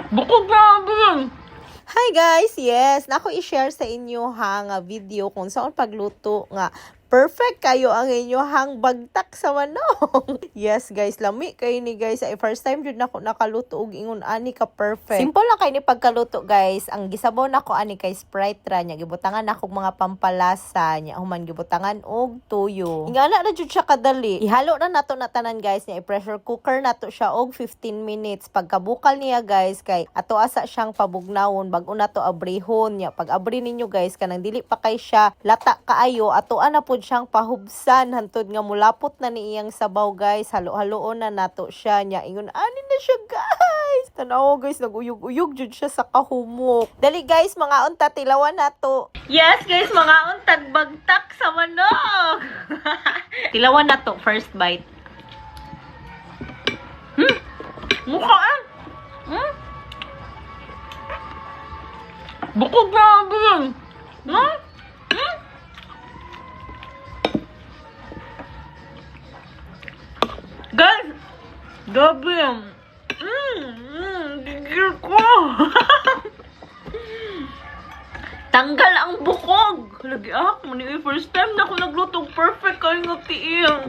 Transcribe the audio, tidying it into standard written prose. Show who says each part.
Speaker 1: Bukod na din.
Speaker 2: Hi guys! Yes, nako i-share sa inyo nga video kung saan pagluto nga perfect kayo ang inyohang bagtak sa manok. Yes guys, lami kayo ni guys. Ay first time jud nako nakaluto og ingon ani ka perfect. Simple lang kay ni pagkaluto guys. Ang gisabaw nako ani kay Sprite ra nya gibutangan nako mga pampalasa nya human gibutangan og tuyo. Ingana na jud siya kadali. Ihalo na nato na tanan guys nya i-pressure cooker nato siya og 15 minutes. Pagkabukal niya guys kay ato asa siyang pabugnawon bag-o nato abrihon nya. Pag abri ninyo guys kanang dili pa kay siya lata kaayo ato ana po siyang pahubsan hantod nga mulapot na ni iyang sabaw guys. Halo-haloon na nato siya nya ingon ani na siya guys. Tanaw guys naguyog-uyog jud siya sa kahumok. Dali guys mga unta tilawan nato. Yes guys mga untag bagtak sa manok. Tilawan nato first bite. Mukha
Speaker 1: Bukod na din.
Speaker 2: Guys,
Speaker 1: Gabi. Gigil ko.
Speaker 2: tanggal ang bukog.
Speaker 1: Lagi ako. First time na ako naglutong perfect kayo ng tiing.